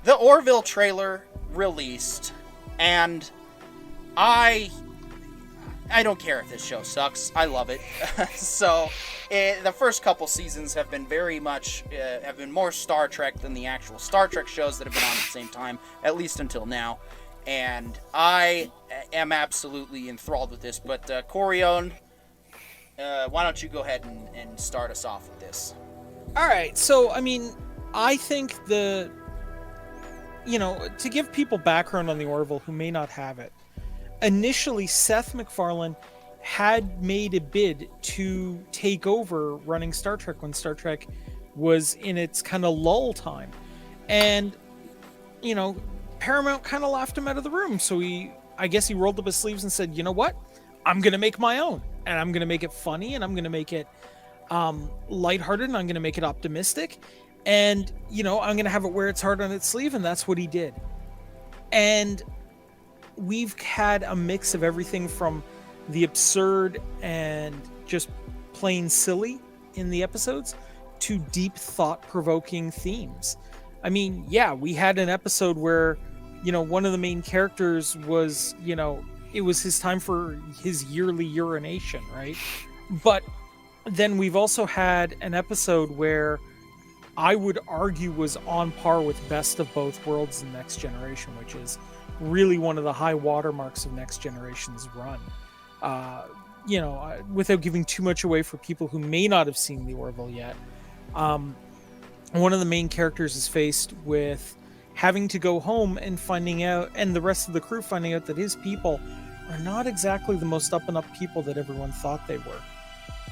the Orville trailer released, and I don't care if this show sucks. I love it. So, the first couple seasons have been have been more Star Trek than the actual Star Trek shows that have been on at the same time, at least until now. And I am absolutely enthralled with this. But, Corion, why don't you go ahead and start us off with this? All right. So, I mean, I think to give people background on the Orville who may not have it, initially Seth MacFarlane had made a bid to take over running Star Trek when Star Trek was in its kind of lull time. And, Paramount kind of laughed him out of the room. So I guess he rolled up his sleeves and said, you know what? I'm going to make my own. And I'm going to make it funny, and I'm going to make it lighthearted, and I'm going to make it optimistic. And, I'm going to have it wear its heart on its sleeve. And that's what he did. And we've had a mix of everything from the absurd and just plain silly in the episodes to deep thought-provoking themes. I mean, yeah, we had an episode where, one of the main characters was, it was his time for his yearly urination, right? But then we've also had an episode where I would argue was on par with Best of Both Worlds and Next Generation, which is really one of the high watermarks of Next Generation's run. Without giving too much away for people who may not have seen the Orville yet, one of the main characters is faced with having to go home and finding out, and the rest of the crew finding out, that his people are not exactly the most up-and-up people that everyone thought they were.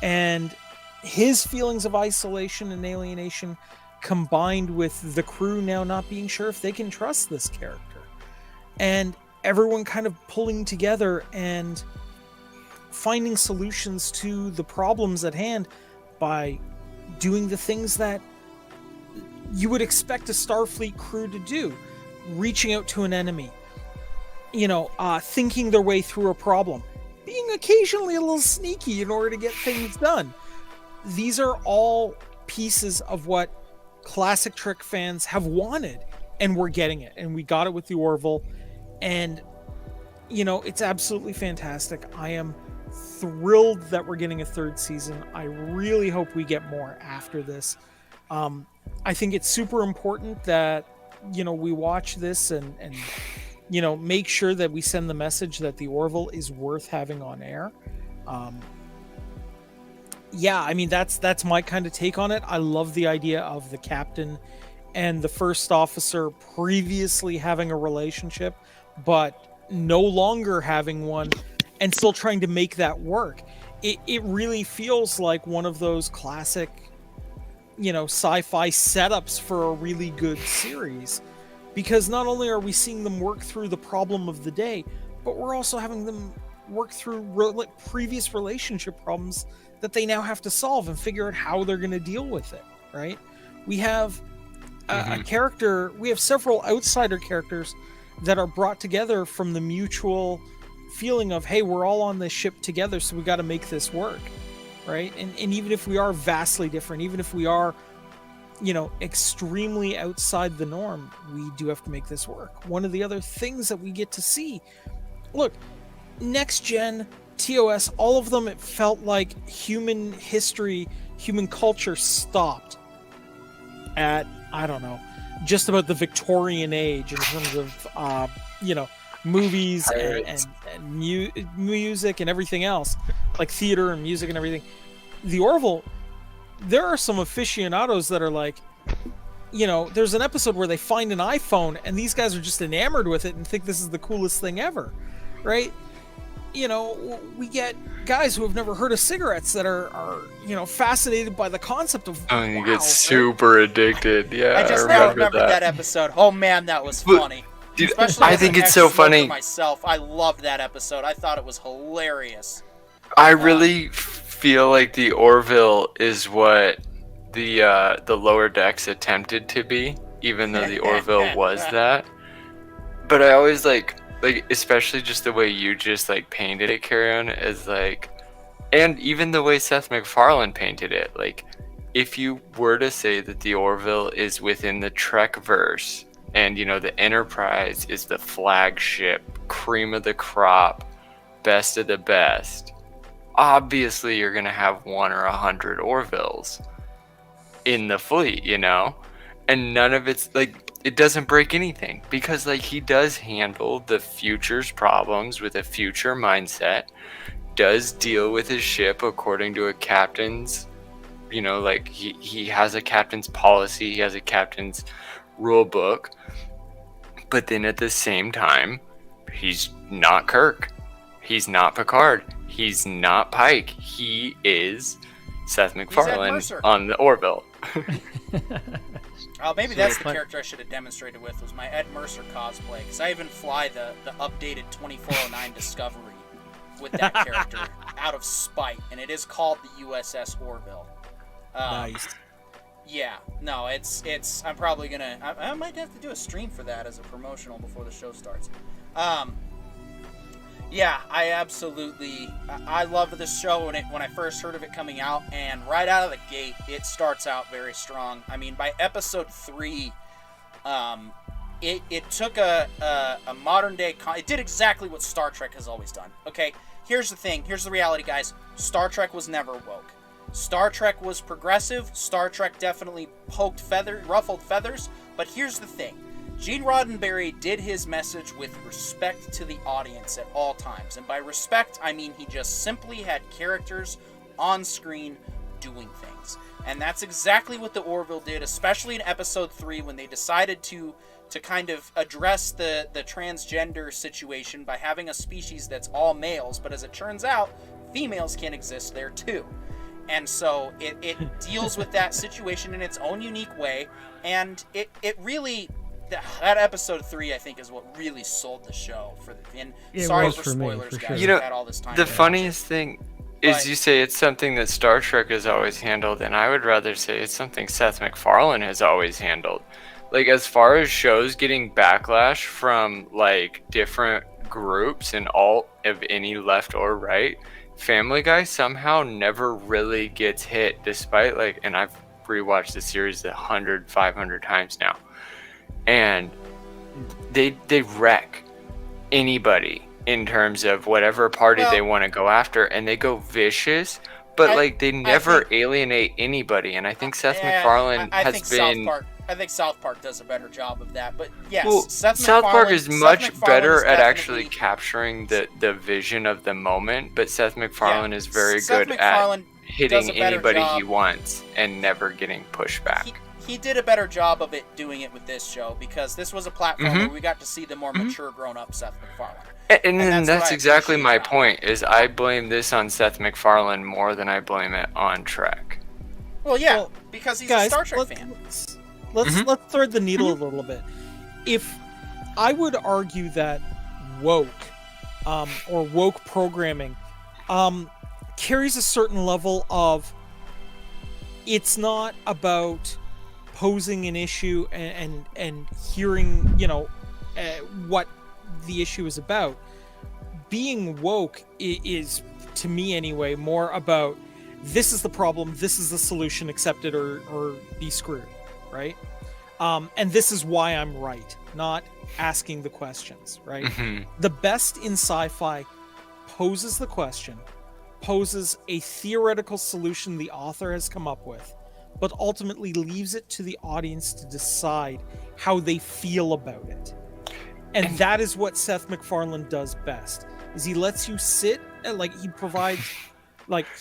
And his feelings of isolation and alienation combined with the crew now not being sure if they can trust this character. And everyone kind of pulling together and finding solutions to the problems at hand by doing the things that you would expect a Starfleet crew to do. Reaching out to an enemy, thinking their way through a problem, being occasionally a little sneaky in order to get things done. These are all pieces of what classic Trek fans have wanted, and we're getting it. And we got it with the Orville. And, it's absolutely fantastic. I am thrilled that we're getting a third season. I really hope we get more after this. I think it's super important that, we watch this and make sure that we send the message that the Orville is worth having on air. That's my kind of take on it. I love the idea of the captain and the first officer previously having a relationship, but no longer having one, and still trying to make that work. It really feels like one of those classic, sci-fi setups for a really good series, because not only are we seeing them work through the problem of the day, but we're also having them work through previous relationship problems that they now have to solve and figure out how they're going to deal with it, right? We have a character, we have several outsider characters that are brought together from the mutual feeling of, hey, we're all on this ship together, so we got to make this work, right? And even if we are vastly different, even if we are, extremely outside the norm, we do have to make this work. One of the other things that we get to see, look, Next Gen, TOS, all of them, it felt like human history, human culture stopped at, I don't know, just about the Victorian age in terms of, movies and music and everything else, like theater and music and everything. The Orville, there are some aficionados that are like, there's an episode where they find an iPhone and these guys are just enamored with it and think this is the coolest thing ever, right? We get guys who have never heard of cigarettes that are fascinated by the concept of, you get super addicted. Yeah, I just now remembered that episode. Oh man, that was funny. Dude, I think it's so funny. Myself, I loved that episode. I thought it was hilarious. I really feel like the Orville is what the Lower Decks attempted to be, even though the Orville was that. But I always like especially just the way you just painted it, Carry-On, is and even the way Seth MacFarlane painted it, if you were to say that the Orville is within the Trek verse and the Enterprise is the flagship, cream of the crop, best of the best, obviously you're gonna have 1 or 100 Orvilles in the fleet, and none of it's like, it doesn't break anything, because like he does handle the future's problems with a future mindset, does deal with his ship according to a captain's, like he has a captain's policy, he has a captain's rule book, but then at the same time, he's not Kirk, he's not Picard, he's not Pike, he is Seth MacFarlane on the Orville. Oh, maybe that's the character I should have demonstrated with, was my Ed Mercer cosplay, because I even fly the updated 2409 Discovery with that character out of spite, and it is called the USS Orville. Nice. Yeah, no, it's. I'm probably gonna. I might have to do a stream for that as a promotional before the show starts. Yeah, I absolutely. I loved this show when I first heard of it coming out, and right out of the gate, it starts out very strong. I mean, by episode 3, it took a modern day. It did exactly what Star Trek has always done. Okay, here's the thing. Here's the reality, guys. Star Trek was never woke. Star Trek was progressive. Star Trek definitely ruffled feathers. But here's the thing. Gene Roddenberry did his message with respect to the audience at all times. And by respect, I mean he just simply had characters on screen doing things. And that's exactly what the Orville did, especially in episode 3 when they decided to kind of address the transgender situation by having a species that's all males. But as it turns out, females can exist there too. And so it deals with that situation in its own unique way. And it really... That episode 3, I think, is what really sold the show. Sorry for spoilers, guys. We've had all this time. The funniest thing is you say it's something that Star Trek has always handled, and I would rather say it's something Seth MacFarlane has always handled. Like, as far as shows getting backlash from, like, different groups and all of any left or right, Family Guy somehow never really gets hit, despite, like, and I've rewatched the series 100, 500 times now. And they wreck anybody in terms of whatever party they want to go after, and they go vicious, but they never alienate anybody. And I think Seth MacFarlane has been. I think South Park does a better job of that. But yes, South Park is much better at actually capturing the vision of the moment, but Seth MacFarlane is very good at hitting anybody he wants and never getting pushed back. He did a better job of it doing it with this show, because this was a platform where we got to see the more mature, grown-up Seth MacFarlane. And that's exactly my point, is I blame this on Seth MacFarlane more than I blame it on Trek. Well, because he's a Star Trek fan. Let's thread the needle a little bit. If I would argue that woke, or woke programming, carries a certain level of, it's not about posing an issue and hearing, what the issue is about. Being woke is, to me anyway, more about, this is the problem, this is the solution, accept it or be screwed, right? And this is why I'm right, not asking the questions, right? Mm-hmm. The best in sci-fi poses the question, poses a theoretical solution the author has come up with, but ultimately leaves it to the audience to decide how they feel about it. And that is what Seth MacFarlane does best, is he lets you sit, he provides,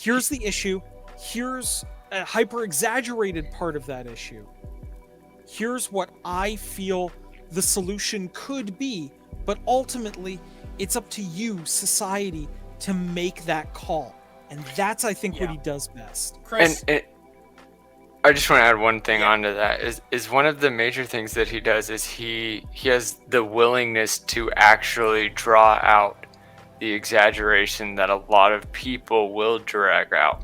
here's the issue, here's a hyper-exaggerated part of that issue, here's what I feel the solution could be, but ultimately, it's up to you, society, to make that call. And that's, I think, what he does best. Chris? And I just want to add one thing onto that. Is one of the major things that he does is he has the willingness to actually draw out the exaggeration that a lot of people will drag out.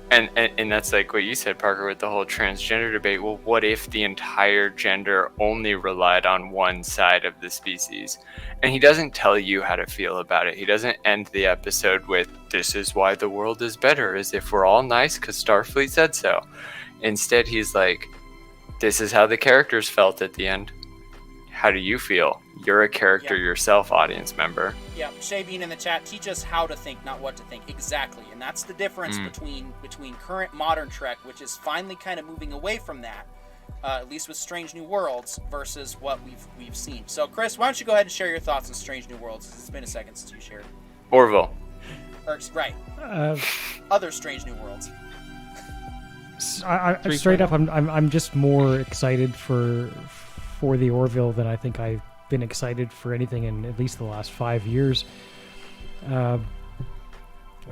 And that's like what you said, Parker, with the whole transgender debate. Well, what if the entire gender only relied on one side of the species? And he doesn't tell you how to feel about it. He doesn't end the episode with, this is why the world is better, as if we're all nice because Starfleet said so. Instead, he's like, this is how the characters felt at the end. how do you feel? You're a character yourself, audience member. Yeah, Shay Bean in the chat, teach us how to think, not what to think. Exactly, and that's the difference between current modern Trek, which is finally kind of moving away from that, at least with Strange New Worlds, versus what we've seen. So, Chris, why don't you go ahead and share your thoughts on Strange New Worlds? It's been a second since you shared. Orville. Right. Other Strange New Worlds. Straight up, I'm just more excited for the Orville than I think I've been excited for anything in at least the last 5 years.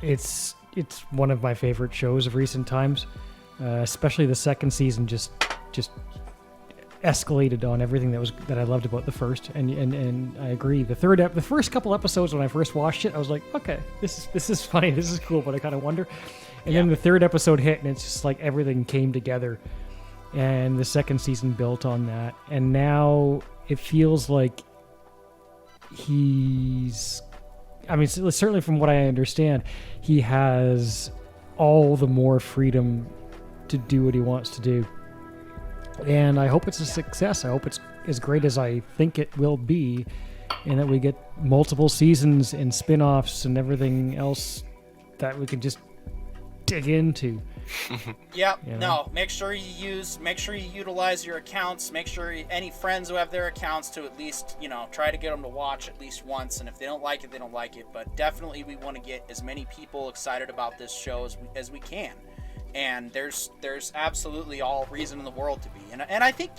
It's one of my favorite shows of recent times, especially the second season. Just escalated on everything that I loved about the first, and I agree. The first couple episodes when I first watched it, I was like, okay, this is funny, this is cool, but I kind of wonder. And then the third episode hit, and it's just like everything came together, and the second season built on that, and now it feels like certainly from what I understand, he has all the more freedom to do what he wants to do. And I hope it's a success. I hope it's as great as I think it will be, and that we get multiple seasons and spin-offs and everything else that we can just dig into. Yep. You know? No. Make sure you utilize your accounts. Make sure any friends who have their accounts to at least, try to get them to watch at least once. And if they don't like it, they don't like it. But definitely we want to get as many people excited about this show as we can. And there's absolutely all reason in the world to be. And I think,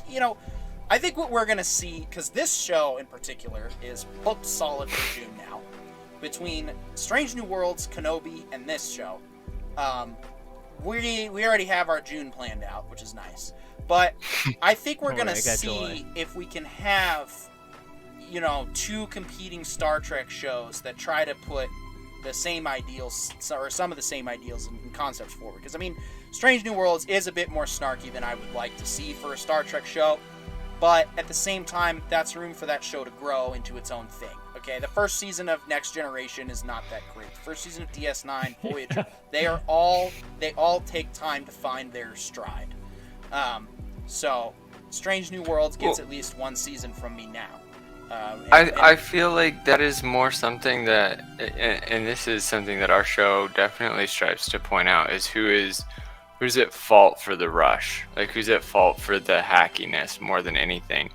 I think what we're going to see, because this show in particular is booked solid for June now. Between Strange New Worlds, Kenobi, and this show, we already have our June planned out, which is nice. But I think we're going to see if we can have, two competing Star Trek shows that try to put the same ideals, or some of the same ideals and concepts forward. Because, Strange New Worlds is a bit more snarky than I would like to see for a Star Trek show, but at the same time, that's room for that show to grow into its own thing. Okay, the first season of Next Generation is not that great. The first season of DS9, Voyager, they all take time to find their stride. So, Strange New Worlds gets at least one season from me now. I feel like that is more something that, and this is something that our show definitely strives to point out, is who's at fault for the rush, like who's at fault for the hackiness more than anything.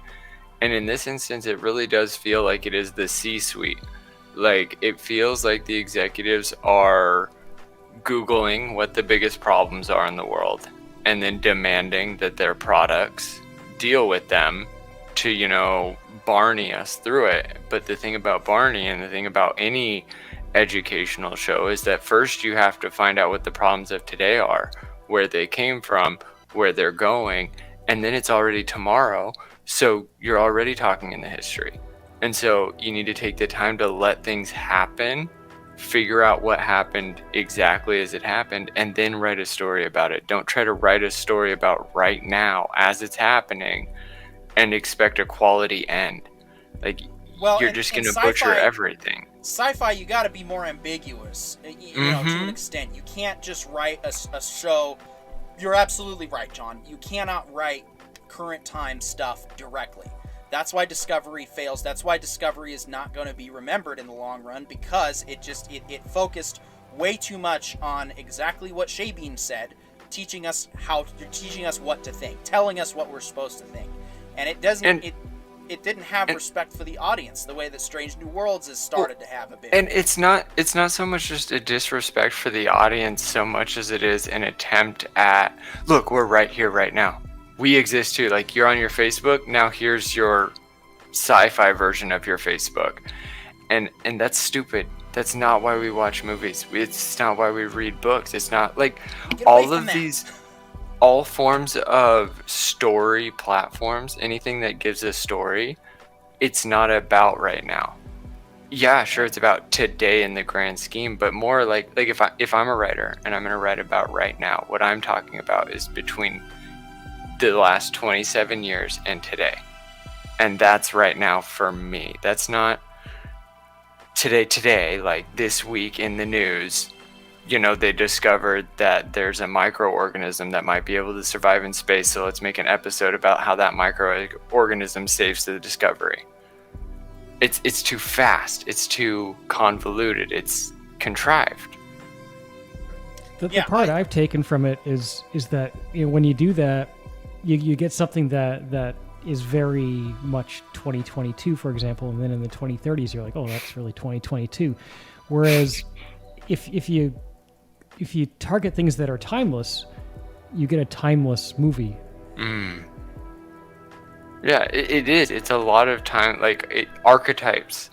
And in this instance, it really does feel like it is the C-suite. Like, it feels like the executives are Googling what the biggest problems are in the world and then demanding that their products deal with them to, Barney us through it. But the thing about Barney and the thing about any educational show is that first you have to find out what the problems of today are, where they came from, where they're going, and then it's already tomorrow. So you're already talking in the history. And so you need to take the time to let things happen, figure out what happened exactly as it happened, and then write a story about it. Don't try to write a story about right now as it's happening and expect a quality end. Like, you're just going to butcher everything. Sci-fi, you got to be more ambiguous, to an extent. You can't just write a show. You're absolutely right, John. You cannot write current time stuff directly. That's why Discovery fails. That's why Discovery is not going to be remembered in the long run, because it focused way too much on exactly what Shabin said, teaching us what to think, telling us what we're supposed to think. And it doesn't. It didn't have respect for the audience the way that Strange New Worlds has started to have a bit. And it's not so much just a disrespect for the audience so much as it is an attempt at, look, we're right here right now. We exist too. Like, you're on your Facebook, now here's your sci-fi version of your Facebook. And that's stupid. That's not why we watch movies. It's not why we read books. It's not like all forms of story platforms, anything that gives a story, it's not about right now. Yeah, sure, it's about today in the grand scheme, but more like if I'm a writer and I'm going to write about right now, what I'm talking about is between the last 27 years and today. And that's right now for me. That's not today, like this week in the news. they discovered that there's a microorganism that might be able to survive in space, so let's make an episode about how that microorganism saves the Discovery. It's too fast. It's too convoluted. It's contrived. The part I've taken from it is that when you do that, you get something that is very much 2022, for example, and then in the 2030s you're like, oh, that's really 2022. Whereas if you target things that are timeless, you get a timeless movie. Yeah, it is. It's a lot of time. Like archetypes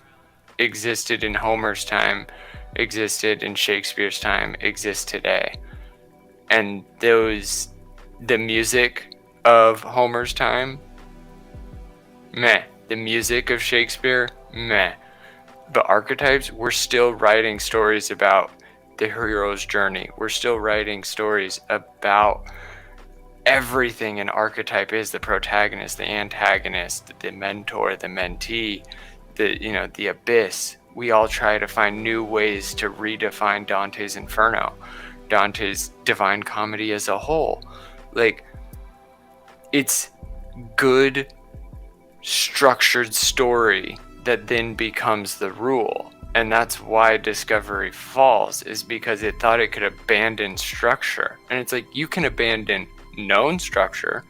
existed in Homer's time, existed in Shakespeare's time, exist today, and the music of Homer's time, meh. The music of Shakespeare, meh. But archetypes, we're still writing stories about the hero's journey. We're still writing stories about everything an archetype is: the protagonist, the antagonist, the mentor, the mentee, the abyss. We all try to find new ways to redefine Dante's Inferno, Dante's Divine Comedy as a whole. Like, it's good, structured story that then becomes the rule. And that's why Discovery falls, is because it thought it could abandon structure. And it's like, you can abandon known structure,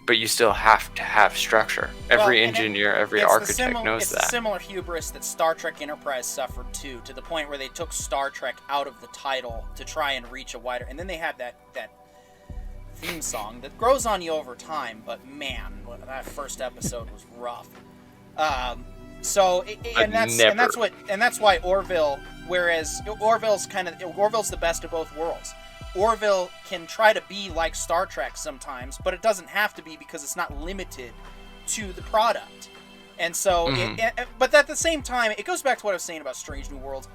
but you still have to have structure. Every engineer, every architect knows that. It's a similar hubris that Star Trek Enterprise suffered too, to the point where they took Star Trek out of the title to try and reach a wider. And then they had that theme song that grows on you over time, but man, that first episode was rough. That's why Orville, whereas Orville's the best of both worlds. Orville can try to be like Star Trek sometimes, but it doesn't have to be, because it's not limited to the product. And so, but at the same time, it goes back to what I was saying about Strange New Worlds.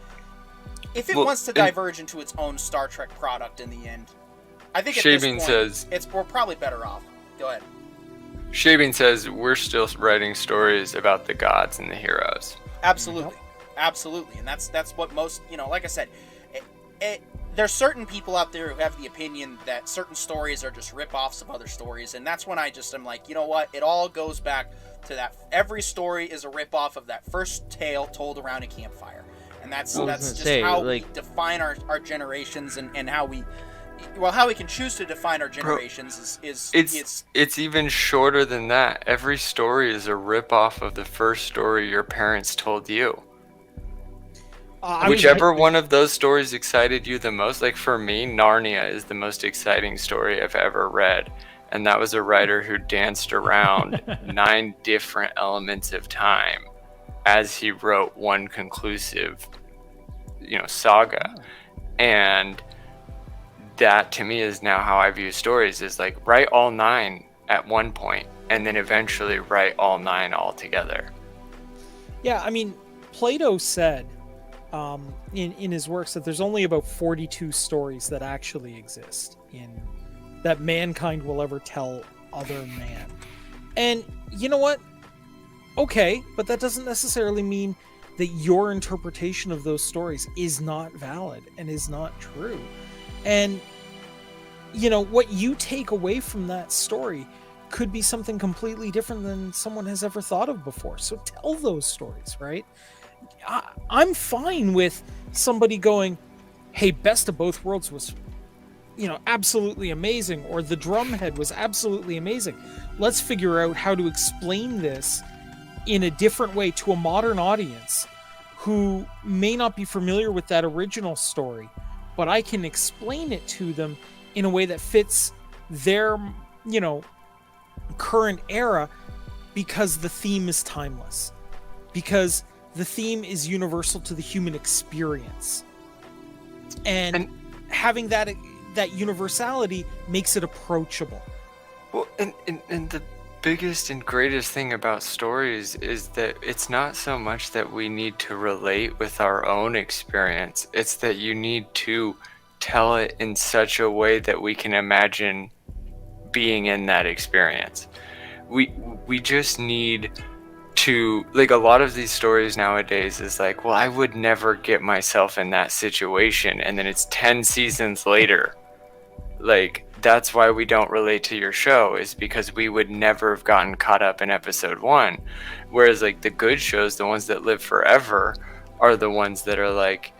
If it wants to diverge into its own Star Trek product in the end, I think at this point, we're probably better off. Go ahead. Shabin says we're still writing stories about the gods and the heroes. Absolutely. Absolutely. And that's what most, like I said, there's certain people out there who have the opinion that certain stories are just rip-offs of other stories, and that's when I'm like, you know what? It all goes back to that. Every story is a rip-off of that first tale told around a campfire. And that's just how we define our generations, and how we can choose to define our generations. It's even shorter than that. Every story is a rip-off of the first story your parents told you. Whichever one of those stories excited you the most. Like for me, Narnia is the most exciting story I've ever read. And that was a writer who danced around 9 different elements of time as he wrote one conclusive, saga. And that to me is now how I view stories, is like, write all 9 at one point and then eventually write all 9 all together. Yeah, I mean, Plato said in his works that there's only about 42 stories that actually exist that mankind will ever tell other man. And you know what? Okay, but that doesn't necessarily mean that your interpretation of those stories is not valid and is not true. And what you take away from that story could be something completely different than someone has ever thought of before. So tell those stories, right? I'm fine with somebody going, hey, Best of Both Worlds was, absolutely amazing, or The Drumhead was absolutely amazing. Let's figure out how to explain this in a different way to a modern audience who may not be familiar with that original story, but I can explain it to them in a way that fits their, current era, because the theme is timeless. Because the theme is universal to the human experience. And having that universality makes it approachable. Well, and the biggest and greatest thing about stories is that it's not so much that we need to relate with our own experience. It's that you need to tell it in such a way that we can imagine being in that experience. We just need to, like, a lot of these stories nowadays is like, well, I would never get myself in that situation, and then it's 10 seasons later. Like, that's why we don't relate to your show, is because we would never have gotten caught up in episode 1. Whereas, like, the good shows, the ones that live forever, are the ones that are like,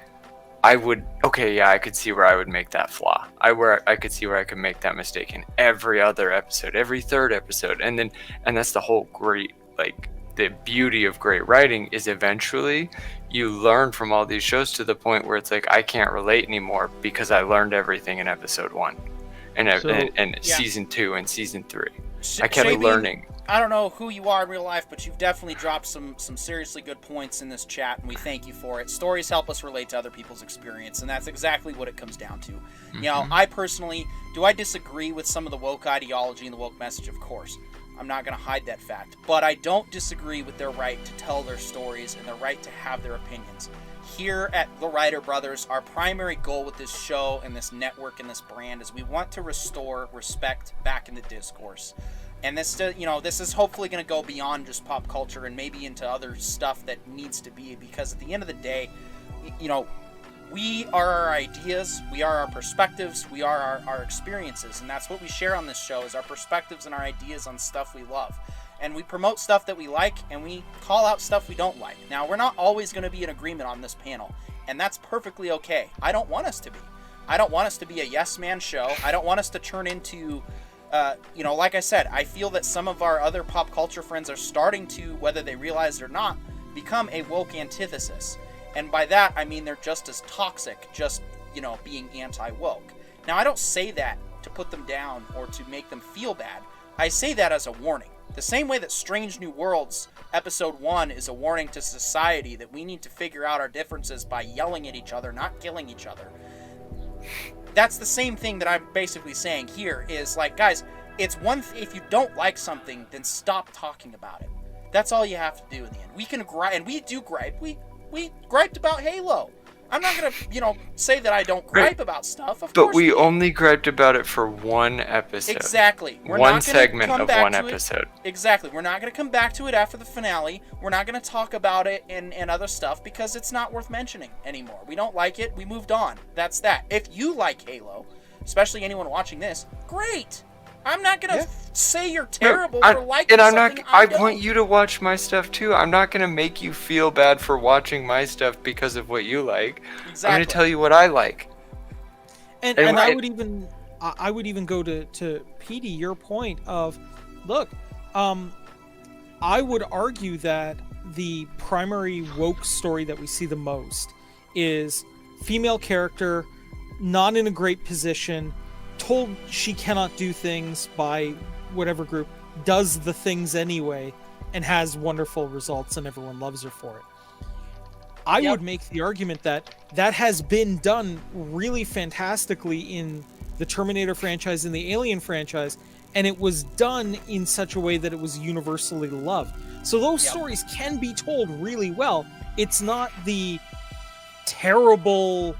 I could see where I would make that flaw. I could see where I could make that mistake in every other episode, every third episode. And that's the whole great, like, the beauty of great writing is eventually you learn from all these shows to the point where it's like, I can't relate anymore because I learned everything in episode 1 and season 2 and season 3. I kept learning. I don't know who you are in real life, but you've definitely dropped some seriously good points in this chat, and we thank you for it. Stories help us relate to other people's experience, and that's exactly what it comes down to. Mm-hmm. You know, I personally, do I disagree with some of the woke ideology and the woke message? Of course. I'm not going to hide that fact. But I don't disagree with their right to tell their stories and their right to have their opinions. Here at The Writer Brothers, our primary goal with this show and this network and this brand is we want to restore respect back into discourse. And this is hopefully going to go beyond just pop culture and maybe into other stuff that needs to be, because at the end of the day, you know, we are our ideas, we are our perspectives, we are our experiences, and that's what we share on this show, is our perspectives and our ideas on stuff we love. And we promote stuff that we like, and we call out stuff we don't like. Now, we're not always going to be in agreement on this panel, and that's perfectly okay. I don't want us to be. I don't want us to be a yes man show. I don't want us to turn into... like I said, I feel that some of our other pop culture friends are starting to, whether they realize it or not, become a woke antithesis. And by that, I mean they're just as toxic, just, being anti-woke. Now, I don't say that to put them down or to make them feel bad. I say that as a warning. The same way that Strange New Worlds episode 1 is a warning to society that we need to figure out our differences by yelling at each other, not killing each other. That's the same thing that I'm basically saying here, is like, guys, it's if you don't like something, then stop talking about it. That's all you have to do in the end. We can gripe, and we do gripe. We griped about Halo. I'm not going to, say that I don't gripe about stuff. Of course. But we only griped about it for one episode. Exactly. One segment of one episode. Exactly. We're not going to come back to it after the finale. We're not going to talk about it and other stuff because it's not worth mentioning anymore. We don't like it. We moved on. That's that. If you like Halo, especially anyone watching this, great. I'm not going to say you're terrible for liking something. I want you to watch my stuff too. I'm not going to make you feel bad for watching my stuff because of what you like. Exactly. I'm going to tell you what I like. And I would even go to Petey, your point of, look, I would argue that the primary woke story that we see the most is female character, not in a great position, told she cannot do things by whatever group, does the things anyway, and has wonderful results, and everyone loves her for it. I would make the argument that has been done really fantastically in the Terminator franchise and the Alien franchise, and it was done in such a way that it was universally loved. So those stories can be told really well. It's not the terrible,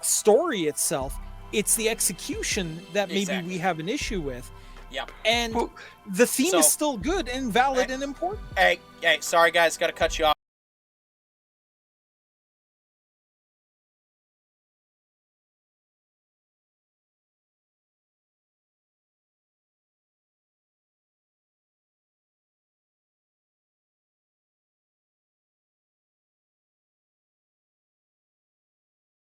story itself. It's the execution that maybe we have an issue with. Yep. And the theme is still good and valid and important. Hey, sorry guys, got to cut you off.